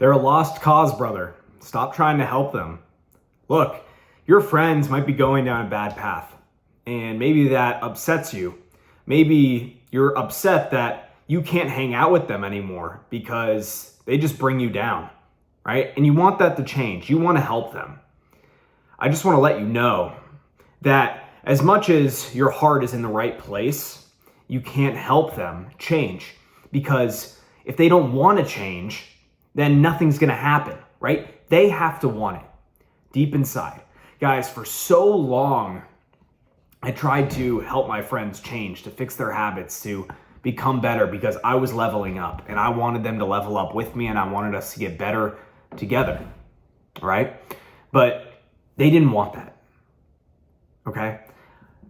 They're a lost cause, brother. Stop trying to help them. Look, your friends might be going down a bad path, and maybe that upsets you. Maybe you're upset that you can't hang out with them anymore because they just bring you down, right? And you want that to change. You want to help them. I just want to let you know that as much as your heart is in the right place, you can't help them change, because if they don't want to change, then nothing's going to happen, right? They have to want it deep inside. Guys, for so long, I tried to help my friends change, to fix their habits, to become better, because I was leveling up and I wanted them to level up with me, and I wanted us to get better together, right? But they didn't want that, okay?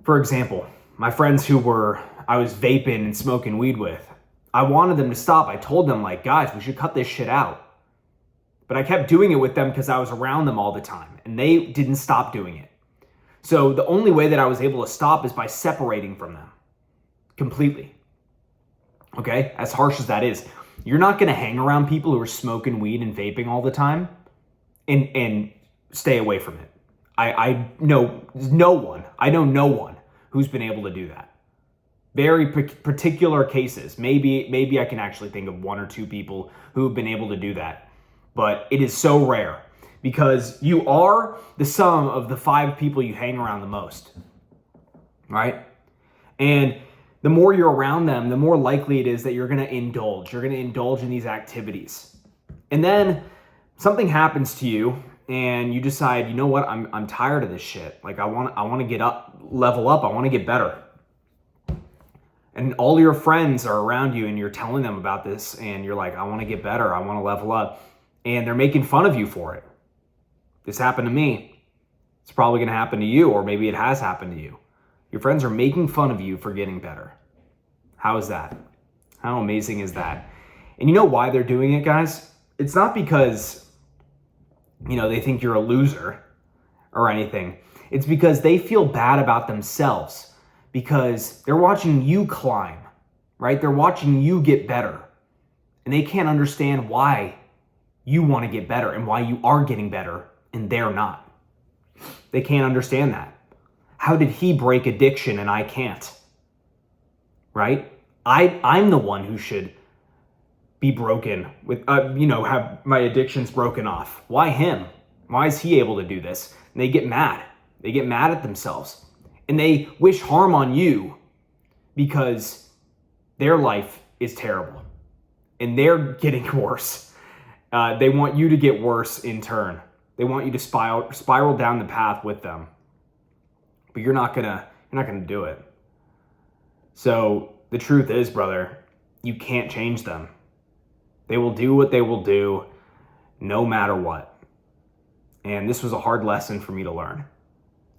For example, my friends who I was vaping and smoking weed with, I wanted them to stop. I told them, like, guys, we should cut this shit out. But I kept doing it with them because I was around them all the time, and they didn't stop doing it. So the only way that I was able to stop is by separating from them completely. Okay? As harsh as that is, you're not going to hang around people who are smoking weed and vaping all the time and stay away from it. I know no one who's been able to do that. Very particular cases. Maybe I can actually think of one or two people who have been able to do that. But it is so rare, because you are the sum of the 5 people you hang around the most, right? And the more you're around them, the more likely it is that you're going to indulge. You're going to indulge in these activities. And then something happens to you and you decide, you know what, I'm tired of this shit. Like I want to get up, level up. I want to get better. And all your friends are around you and you're telling them about this and you're like, I want to get better. I want to level up. And they're making fun of you for it. This happened to me. It's probably going to happen to you, or maybe it has happened to you. Your friends are making fun of you for getting better. How is that? How amazing is that? And you know why they're doing it, guys? It's not because, they think you're a loser or anything. It's because they feel bad about themselves, because they're watching you climb, right? They're watching you get better. And they can't understand why you want to get better and why you are getting better and they're not. They can't understand that. How did he break addiction and I can't? Right? I'm the one who should be broken with, have my addictions broken off. Why him? Why is he able to do this? And they get mad. They get mad at themselves. And they wish harm on you because their life is terrible and they're getting worse. They want you to get worse in turn. They want you to spiral down the path with them. But you're not gonna do it. So the truth is, brother, you can't change them. They will do what they will do no matter what. And this was a hard lesson for me to learn.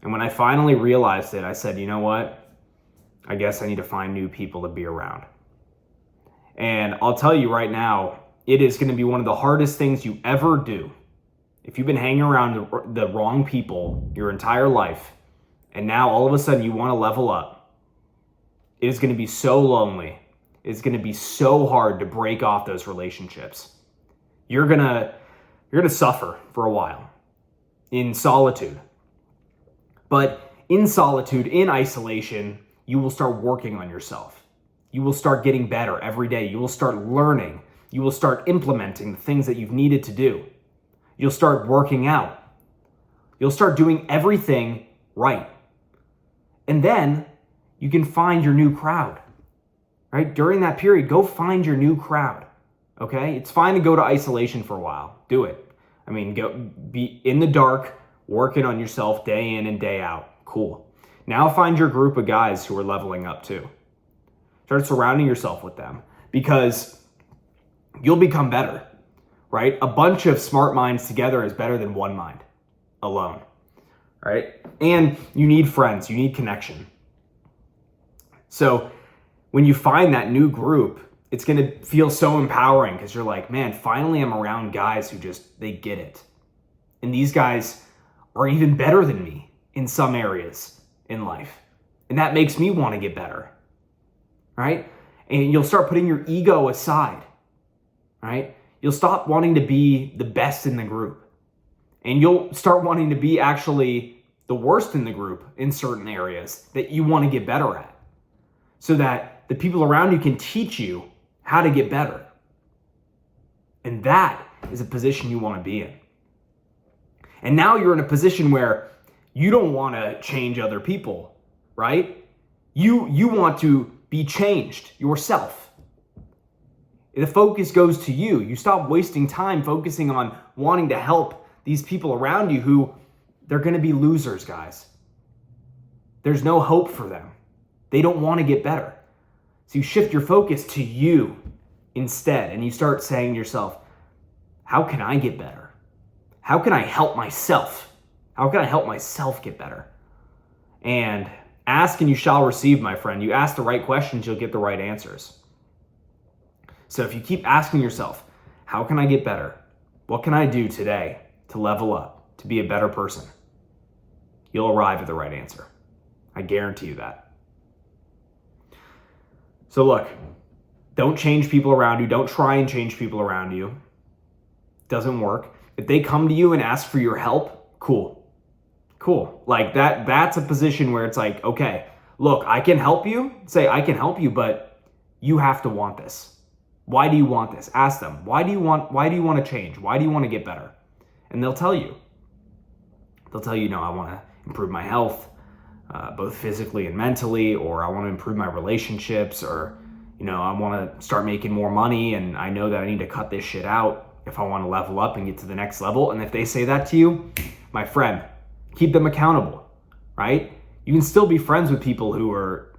And when I finally realized it, I said, you know what? I guess I need to find new people to be around. And I'll tell you right now, it is going to be one of the hardest things you ever do. If you've been hanging around the wrong people your entire life, and now all of a sudden you want to level up, it is going to be so lonely. It's going to be so hard to break off those relationships. You're going to suffer for a while in solitude. But in solitude, in isolation, you will start working on yourself. You will start getting better every day. You will start learning. You will start implementing the things that you've needed to do. You'll start working out. You'll start doing everything right. And then you can find your new crowd, right? During that period, go find your new crowd, okay? It's fine to go to isolation for a while. Do it. Go be in the dark, working on yourself day in and day out. Cool. Now find your group of guys who are leveling up too. Start surrounding yourself with them, because you'll become better, right? A bunch of smart minds together is better than one mind alone, right? And you need friends, you need connection. So when you find that new group, it's going to feel so empowering, because you're like, man, finally I'm around guys who they get it. And these guys are even better than me in some areas in life. And that makes me want to get better, right? And you'll start putting your ego aside, right? You'll stop wanting to be the best in the group. And you'll start wanting to be actually the worst in the group in certain areas that you want to get better at, so that the people around you can teach you how to get better. And that is a position you want to be in. And now you're in a position where you don't want to change other people, right? You want to be changed yourself. The focus goes to you. You stop wasting time focusing on wanting to help these people around you who they're going to be losers, guys. There's no hope for them. They don't want to get better. So you shift your focus to you instead, and you start saying to yourself, how can I get better? How can I help myself? How can I help myself get better? And ask and you shall receive, my friend. You ask the right questions, you'll get the right answers. So if you keep asking yourself, how can I get better? What can I do today to level up, to be a better person? You'll arrive at the right answer. I guarantee you that. So look, don't change people around you. Don't try and change people around you. Doesn't work. If they come to you and ask for your help, cool. Like that's a position where it's like, okay, look, I can help you. Say, I can help you, but you have to want this. Why do you want this? Ask them. Why do you want to change? Why do you want to get better? And they'll tell you. They'll tell you, I want to improve my health, both physically and mentally, or I want to improve my relationships, or, I want to start making more money, and I know that I need to cut this shit out if I want to level up and get to the next level. And if they say that to you, my friend, keep them accountable, right? You can still be friends with people who are,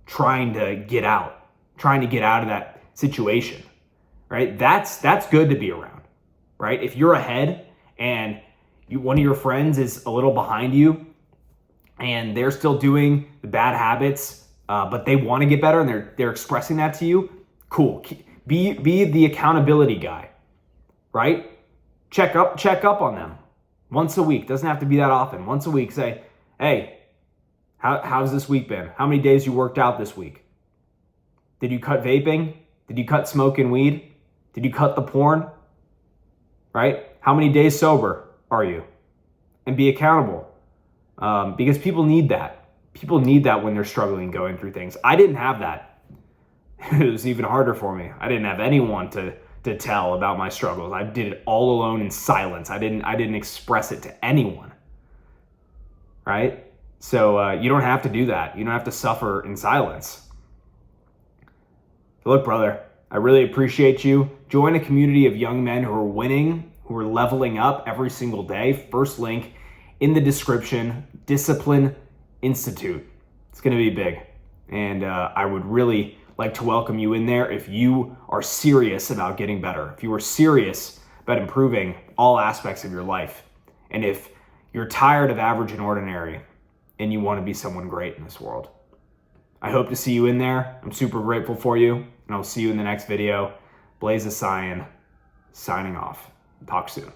trying to get out of that situation, right? That's good to be around, right? If you're ahead and one of your friends is a little behind you and they're still doing the bad habits, but they want to get better and they're expressing that to you, cool. Be the accountability guy, right? Check up on them once a week. Doesn't have to be that often. Once a week, say, hey, how's this week been? How many days you worked out this week? Did you cut vaping? Did you cut smoking weed? Did you cut the porn? Right? How many days sober are you? And be accountable. Because people need that. People need that when they're struggling, going through things. I didn't have that. It was even harder for me. I didn't have anyone to tell about my struggles. I did it all alone in silence. I didn't express it to anyone. Right? So you don't have to do that. You don't have to suffer in silence. Look, brother, I really appreciate you. Join a community of young men who are winning, who are leveling up every single day. First link in the description, Discipline Institute. It's going to be big. And I would really like to welcome you in there if you are serious about getting better, if you are serious about improving all aspects of your life, and if you're tired of average and ordinary and you want to be someone great in this world. I hope to see you in there. I'm super grateful for you, and I'll see you in the next video. Blaze of Cyan, signing off. Talk soon.